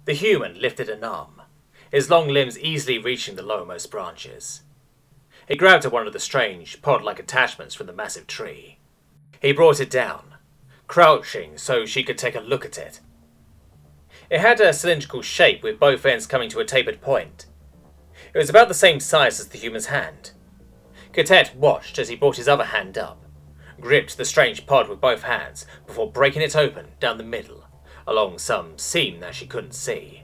The human lifted an arm, his long limbs easily reaching the lowermost branches. He grabbed at one of the strange, pod-like attachments from the massive tree. He brought it down, crouching so she could take a look at it. It had a cylindrical shape with both ends coming to a tapered point. It was about the same size as the human's hand. Cadet watched as he brought his other hand up, gripped the strange pod with both hands before breaking it open down the middle, along some seam that she couldn't see.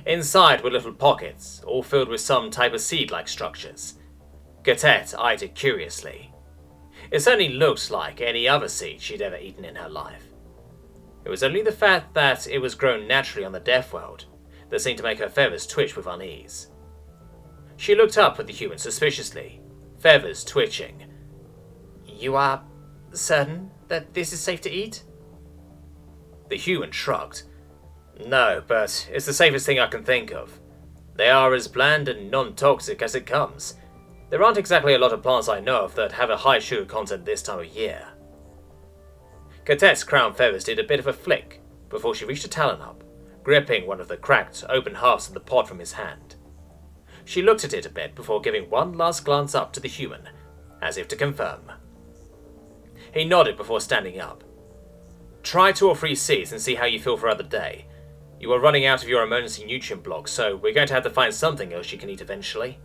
Inside were little pockets, all filled with some type of seed-like structures. Cadet eyed it curiously. It certainly looked like any other seed she'd ever eaten in her life. It was only the fact that it was grown naturally on the death world that seemed to make her feathers twitch with unease. She looked up at the human suspiciously, feathers twitching. "You are certain that this is safe to eat?" The human shrugged. "No, but it's the safest thing I can think of. They are as bland and non-toxic as it comes. There aren't exactly a lot of plants I know of that have a high sugar content this time of year." Cadet's crown feathers did a bit of a flick before she reached a talon up, gripping one of the cracked, open halves of the pod from his hand. She looked at it a bit before giving one last glance up to the human, as if to confirm. He nodded before standing up. "Try 2 or 3 seeds and see how you feel for another day. You are running out of your emergency nutrient block, so we're going to have to find something else you can eat eventually."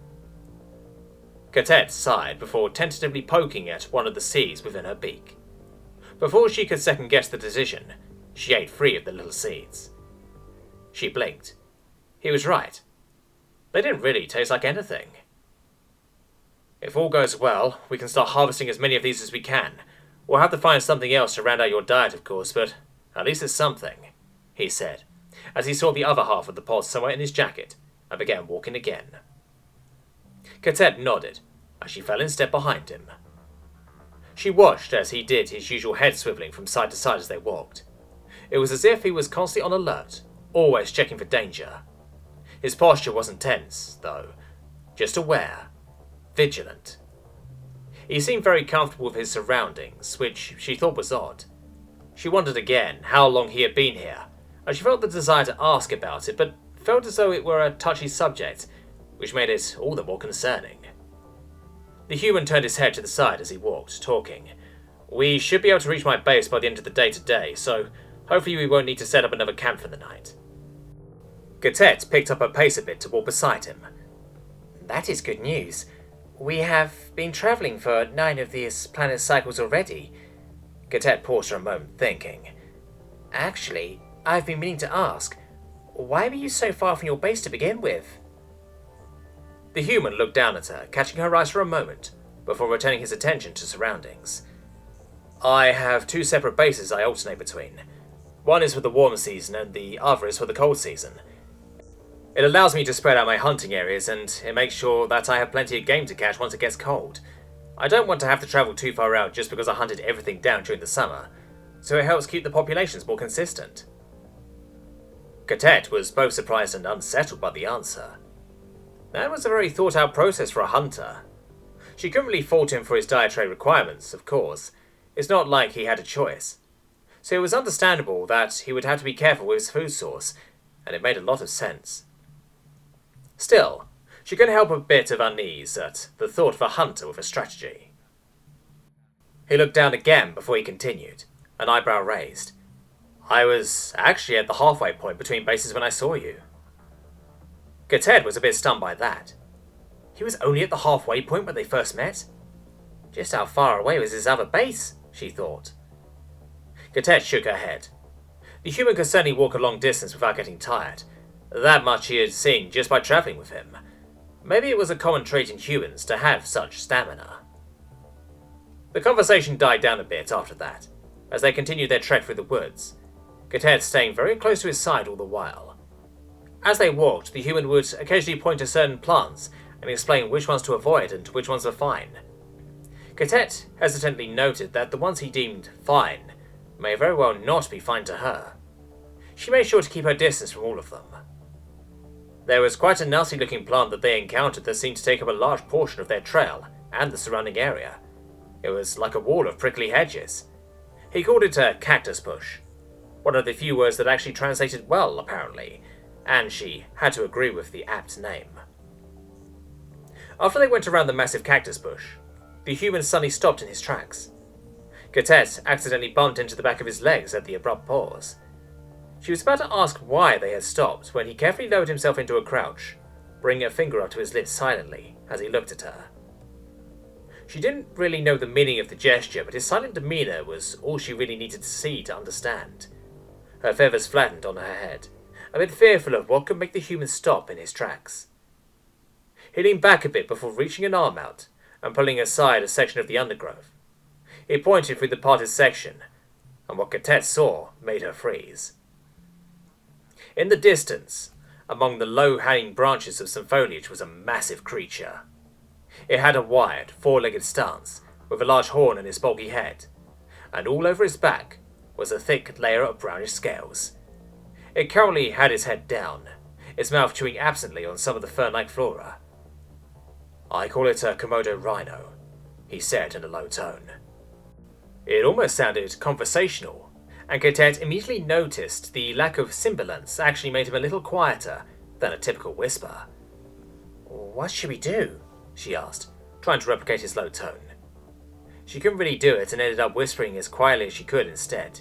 Cadet sighed before tentatively poking at one of the seeds within her beak. Before she could second-guess the decision, she ate 3 of the little seeds. She blinked. He was right. They didn't really taste like anything. "If all goes well, we can start harvesting as many of these as we can. We'll have to find something else to round out your diet, of course, but at least it's something," he said, as he saw the other half of the pod somewhere in his jacket, and began walking again. Cadet nodded, as she fell in step behind him. She watched as he did his usual head swiveling from side to side as they walked. It was as if he was constantly on alert, always checking for danger. His posture wasn't tense, though, just aware, vigilant. He seemed very comfortable with his surroundings, which she thought was odd. She wondered again how long he had been here, and she felt the desire to ask about it, but felt as though it were a touchy subject, which made it all the more concerning. The human turned his head to the side as he walked, talking. "We should be able to reach my base by the end of the day today, so hopefully we won't need to set up another camp for the night." Cadet picked up her pace a bit to walk beside him. "That is good news. We have been travelling for 9 of these planet cycles already." Cadet paused for a moment, thinking. "Actually, I've been meaning to ask, why were you so far from your base to begin with?" The human looked down at her, catching her eyes for a moment, before returning his attention to surroundings. "I have 2 separate bases I alternate between. One is for the warm season and the other is for the cold season. It allows me to spread out my hunting areas, and it makes sure that I have plenty of game to catch once it gets cold. I don't want to have to travel too far out just because I hunted everything down during the summer, so it helps keep the populations more consistent." Cadet was both surprised and unsettled by the answer. That was a very thought-out process for a hunter. She couldn't really fault him for his dietary requirements, of course. It's not like he had a choice. So it was understandable that he would have to be careful with his food source, and it made a lot of sense. Still, she couldn't help a bit of unease at the thought of a hunter with a strategy. He looked down again before he continued, an eyebrow raised. "I was actually at the halfway point between bases when I saw you." Cadet was a bit stunned by that. He was only at the halfway point when they first met? Just how far away was his other base, she thought. Cadet shook her head. The human could certainly walk a long distance without getting tired. That much he had seen just by travelling with him. Maybe it was a common trait in humans to have such stamina. The conversation died down a bit after that, as they continued their trek through the woods, Cadet staying very close to his side all the while. As they walked, the human would occasionally point to certain plants and explain which ones to avoid and which ones were fine. Cadet hesitantly noted that the ones he deemed fine may very well not be fine to her. She made sure to keep her distance from all of them. There was quite a nasty-looking plant that they encountered that seemed to take up a large portion of their trail and the surrounding area. It was like a wall of prickly hedges. He called it a cactus bush. one of the few words that actually translated well, apparently, and she had to agree with the apt name. After they went around the massive cactus bush, the human suddenly stopped in his tracks. Katet accidentally bumped into the back of his legs at the abrupt pause. She was about to ask why they had stopped when he carefully lowered himself into a crouch, bringing a finger up to his lips silently as he looked at her. She didn't really know the meaning of the gesture, but his silent demeanour was all she really needed to see to understand. Her feathers flattened on her head, a bit fearful of what could make the human stop in his tracks. He leaned back a bit before reaching an arm out and pulling aside a section of the undergrowth. He pointed through the parted section, and what Katet saw made her freeze. In the distance, among the low-hanging branches of some foliage, was a massive creature. It had a wide, four-legged stance, with a large horn on its bulky head, and all over its back was a thick layer of brownish scales. It currently had its head down, its mouth chewing absently on some of the fern-like flora. "I call it a Komodo rhino," he said in a low tone. It almost sounded conversational, and Katet immediately noticed the lack of sibilance actually made him a little quieter than a typical whisper. "What should we do?" she asked, trying to replicate his low tone. She couldn't really do it and ended up whispering as quietly as she could instead.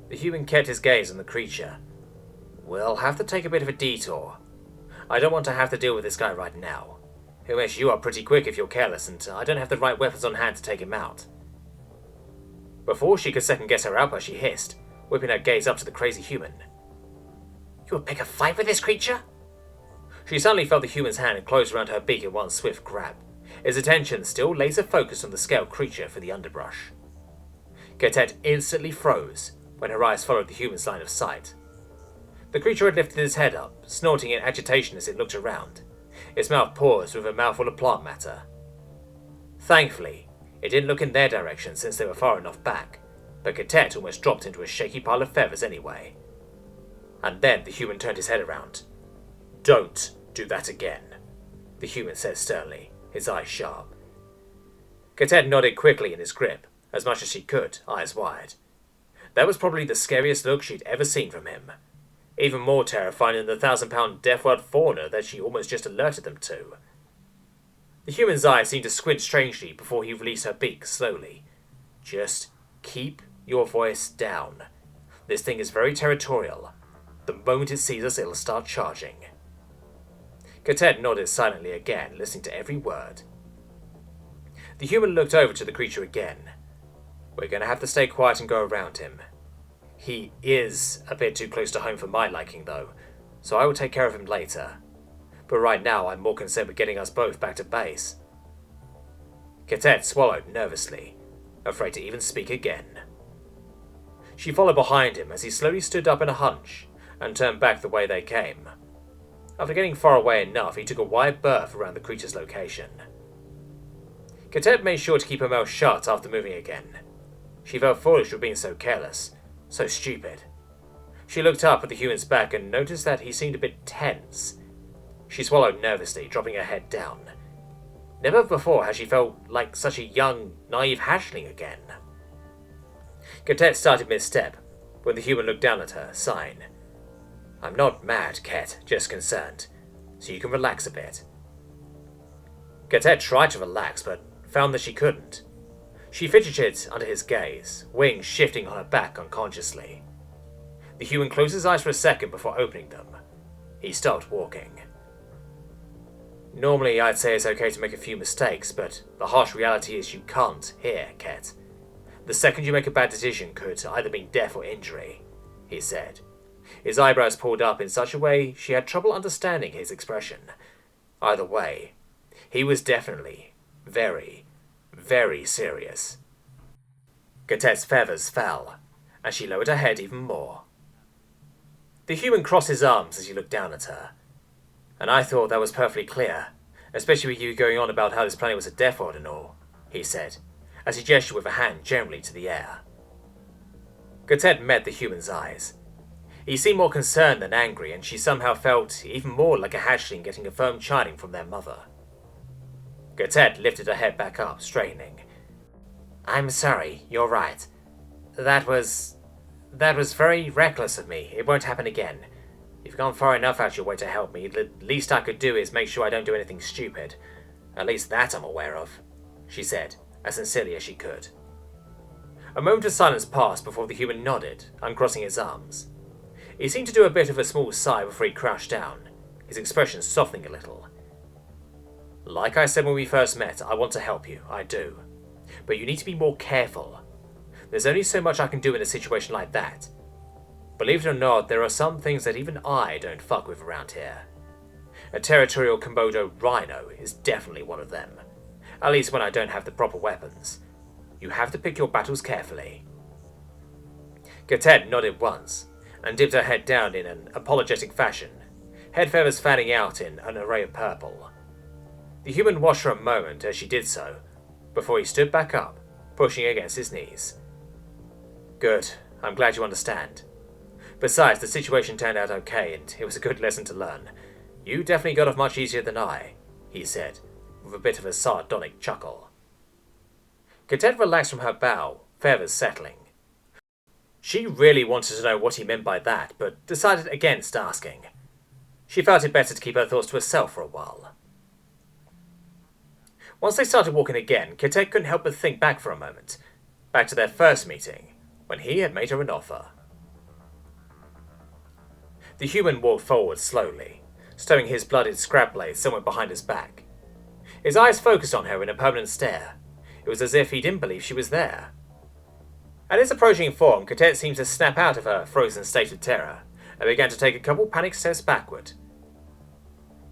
The human kept his gaze on the creature. "We'll have to take a bit of a detour. I don't want to have to deal with this guy right now. He'll mess you up pretty quick if you're careless, and I don't have the right weapons on hand to take him out." Before she could second-guess her outburst, she hissed, whipping her gaze up to the crazy human. "You would pick a fight with this creature?" She suddenly felt the human's hand close around her beak in one swift grab, his attention still laser-focused on the scaled creature through the underbrush. Katet instantly froze when her eyes followed the human's line of sight. The creature had lifted its head up, snorting in agitation as it looked around. Its mouth paused with a mouthful of plant matter. Thankfully, it didn't look in their direction since they were far enough back, but Katet almost dropped into a shaky pile of feathers anyway. And then the human turned his head around. "Don't do that again," the human said sternly, his eyes sharp. Katet nodded quickly in his grip, as much as she could, eyes wide. That was probably the scariest look she'd ever seen from him, even more terrifying than the 1,000-pound death-word fauna that she almost just alerted them to. The human's eyes seemed to squint strangely before he released her beak slowly. "Just keep your voice down. This thing is very territorial. The moment it sees us, it'll start charging." Katet nodded silently again, listening to every word. The human looked over to the creature again. "We're going to have to stay quiet and go around him. He is a bit too close to home for my liking, though, so I will take care of him later. But right now I'm more concerned with getting us both back to base." Katet swallowed nervously, afraid to even speak again. She followed behind him as he slowly stood up in a hunch and turned back the way they came. After getting far away enough, he took a wide berth around the creature's location. Katet made sure to keep her mouth shut after moving again. She felt foolish for being so careless, so stupid. She looked up at the human's back and noticed that he seemed a bit tense. She swallowed nervously, dropping her head down. Never before had she felt like such a young, naive hatchling again. Katet started mid-step, when the human looked down at her, sighing. "I'm not mad, Ket, just concerned, so you can relax a bit." Katet tried to relax, but found that she couldn't. She fidgeted under his gaze, wings shifting on her back unconsciously. The human closed his eyes for a second before opening them. He stopped walking. "Normally I'd say it's okay to make a few mistakes, but the harsh reality is you can't here, Ket. The second you make a bad decision could either mean death or injury," he said. His eyebrows pulled up in such a way she had trouble understanding his expression. Either way, he was definitely very, very serious. Katet's feathers fell, and she lowered her head even more. The human crossed his arms as he looked down at her. "And I thought that was perfectly clear, especially with you going on about how this planet was a death world and all," he said, as he gestured with a hand generally to the air. Katet met the human's eyes. He seemed more concerned than angry, and she somehow felt even more like a hatchling getting a firm chiding from their mother. Katet lifted her head back up, straightening. "I'm sorry, you're right. That was That was very reckless of me. It won't happen again. You've gone far enough out your way to help me. The least I could do is make sure I don't do anything stupid. At least that I'm aware of, she said, as sincerely as she could. A moment of silence passed before the human nodded, uncrossing his arms. He seemed to do a bit of a small sigh before he crouched down, his expression softening a little. Like I said when we first met, I want to help you, I do. But you need to be more careful. There's only so much I can do in a situation like that. Believe it or not, there are some things that even I don't fuck with around here. A territorial Komodo rhino is definitely one of them. At least when I don't have the proper weapons. You have to pick your battles carefully. Katet nodded once, and dipped her head down in an apologetic fashion, head feathers fanning out in an array of purple. The human watched for a moment as she did so, before he stood back up, pushing against his knees. Good, I'm glad you understand. Besides, the situation turned out okay, and it was a good lesson to learn. You definitely got off much easier than I, he said, with a bit of a sardonic chuckle. Katet relaxed from her bow, feathers settling. She really wanted to know what he meant by that, but decided against asking. She felt it better to keep her thoughts to herself for a while. Once they started walking again, Katet couldn't help but think back for a moment, back to their first meeting, when he had made her an offer. The human walked forward slowly, stowing his blooded scrap blade somewhere behind his back. His eyes focused on her in a permanent stare. It was as if he didn't believe she was there. At his approaching form, Katet seemed to snap out of her frozen state of terror, and began to take a couple panicked steps backward.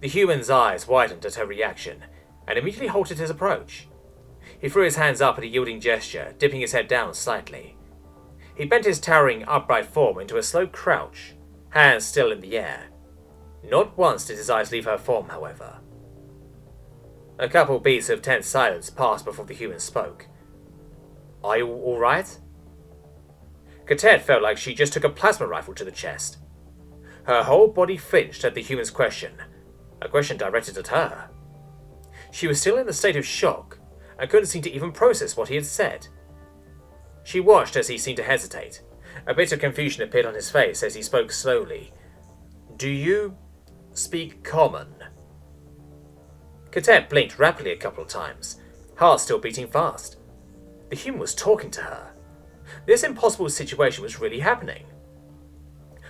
The human's eyes widened at her reaction, and immediately halted his approach. He threw his hands up in a yielding gesture, dipping his head down slightly. He bent his towering, upright form into a slow crouch, hands still in the air. Not once did his eyes leave her form, however. A couple beats of tense silence passed before the human spoke. Are you all right? Katet felt like she just took a plasma rifle to the chest. Her whole body flinched at the human's question, a question directed at her. She was still in a state of shock, and couldn't seem to even process what he had said. She watched as he seemed to hesitate. A bit of confusion appeared on his face as he spoke slowly. Do you speak common? Katet blinked rapidly a couple of times, heart still beating fast. The human was talking to her. This impossible situation was really happening.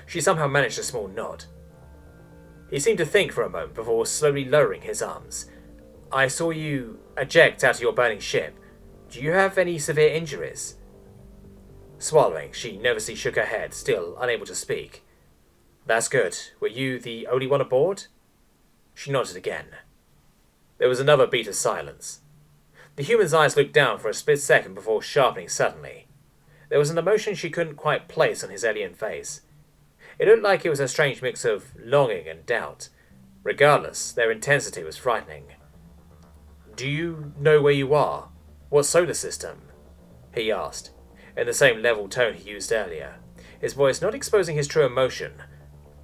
She somehow managed a small nod. He seemed to think for a moment before slowly lowering his arms. I saw you eject out of your burning ship. Do you have any severe injuries? Swallowing, she nervously shook her head, still unable to speak. That's good. Were you the only one aboard? She nodded again. There was another beat of silence. The human's eyes looked down for a split second before sharpening suddenly. There was an emotion she couldn't quite place on his alien face. It looked like it was a strange mix of longing and doubt. Regardless, their intensity was frightening. Do you know where you are? What solar system? He asked, in the same level tone he used earlier, his voice not exposing his true emotion,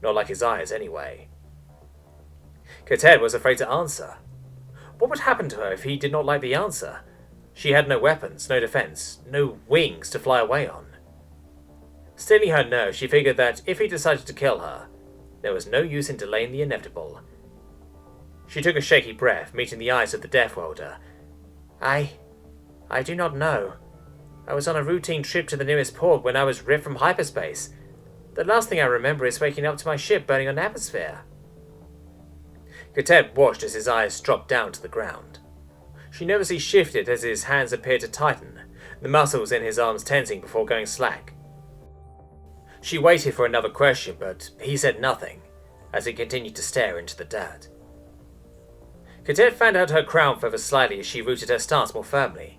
not like his eyes anyway. Katet was afraid to answer. What would happen to her if he did not like the answer? She had no weapons, no defense, no wings to fly away on. Stealing her nerve, she figured that if he decided to kill her, there was no use in delaying the inevitable. She took a shaky breath, meeting the eyes of the Death Welder. I do not know. I was on a routine trip to the nearest port when I was ripped from hyperspace. The last thing I remember is waking up to my ship burning on atmosphere. Katet watched as his eyes dropped down to the ground. She nervously shifted as his hands appeared to tighten, the muscles in his arms tensing before going slack. She waited for another question, but he said nothing, as he continued to stare into the dirt. Katet fanned out her crown feather slightly as she rooted her stance more firmly.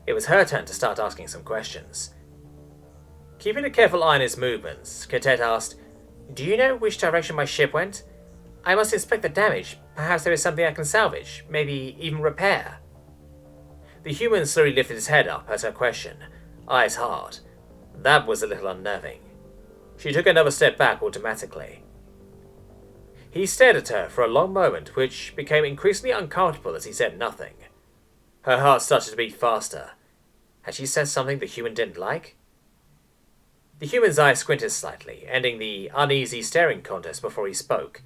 It was her turn to start asking some questions. Keeping a careful eye on his movements, Katet asked, Do you know which direction my ship went? I must inspect the damage. Perhaps there is something I can salvage, maybe even repair. The human slowly lifted his head up at her question, eyes hard. That was a little unnerving. She took another step back automatically. He stared at her for a long moment, which became increasingly uncomfortable as he said nothing. Her heart started to beat faster. Had she said something the human didn't like? The human's eye squinted slightly, ending the uneasy staring contest before he spoke.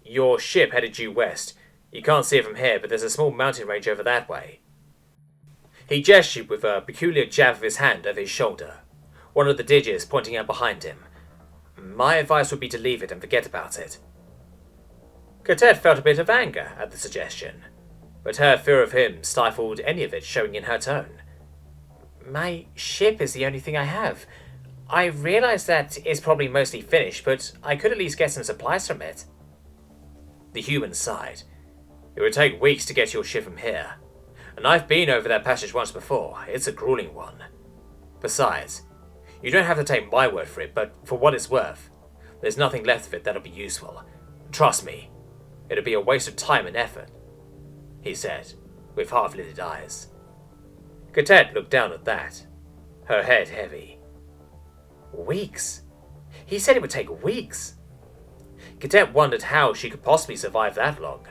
Your ship headed due west. You can't see it from here, but there's a small mountain range over that way. He gestured with a peculiar jab of his hand over his shoulder, one of the digits pointing out behind him. My advice would be to leave it and forget about it. Cadet felt a bit of anger at the suggestion, but her fear of him stifled any of it showing in her tone. My ship is the only thing I have. I realize that it's probably mostly finished, but I could at least get some supplies from it. The human sighed. It would take weeks to get your ship from here, and I've been over that passage once before. It's a grueling one. Besides, you don't have to take my word for it, but for what it's worth, there's nothing left of it that'll be useful. Trust me, it'll be a waste of time and effort, he said, with half-lidded eyes. Cadet looked down at that, her head heavy. Weeks? He said it would take weeks. Cadet wondered how she could possibly survive that long,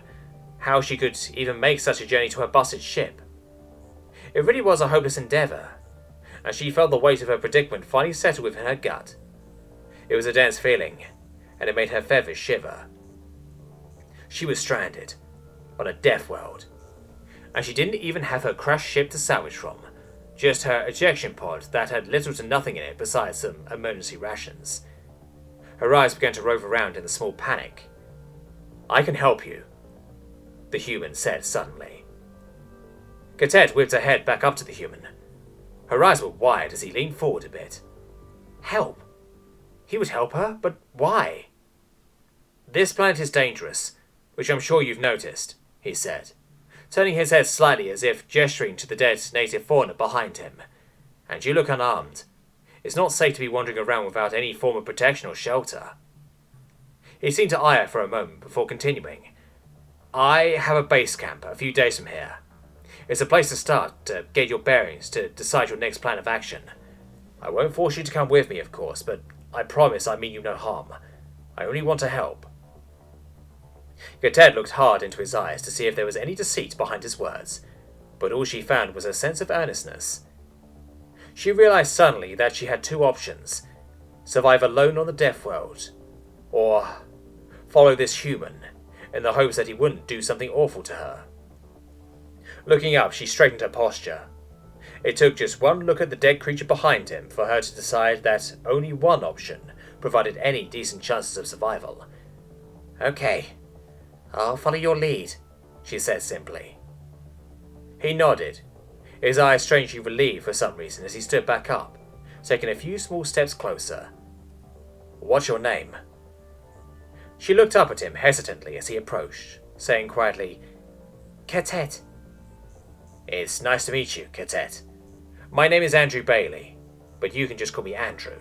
how she could even make such a journey to her busted ship. It really was a hopeless endeavour, and she felt the weight of her predicament finally settle within her gut. It was a dense feeling, and it made her feathers shiver. She was stranded, on a death world, and she didn't even have her crashed ship to salvage from, just her ejection pod that had little to nothing in it besides some emergency rations. Her eyes began to rove around in a small panic. I can help you, the human said suddenly. Cadet whipped her head back up to the human. Her eyes were wide as he leaned forward a bit. Help? He would help her, but why? This planet is dangerous, which I'm sure you've noticed, he said, turning his head slightly as if gesturing to the dead native fauna behind him. And you look unarmed. It's not safe to be wandering around without any form of protection or shelter. He seemed to eye her for a moment before continuing. I have a base camp a few days from here. It's a place to start, to get your bearings, to decide your next plan of action. I won't force you to come with me, of course, but I promise I mean you no harm. I only want to help. Cadet looked hard into his eyes to see if there was any deceit behind his words, but all she found was a sense of earnestness. She realized suddenly that she had two options: survive alone on the death world, or follow this human, in the hopes that he wouldn't do something awful to her. Looking up, she straightened her posture. It took just one look at the dead creature behind him for her to decide that only one option provided any decent chances of survival. Okay, I'll follow your lead, she said simply. He nodded, his eyes strangely relieved for some reason as he stood back up, taking a few small steps closer. What's your name? She looked up at him hesitantly as he approached, saying quietly, Cadet. It's nice to meet you, Cadet. My name is Andrew Bailey, but you can just call me Andrew.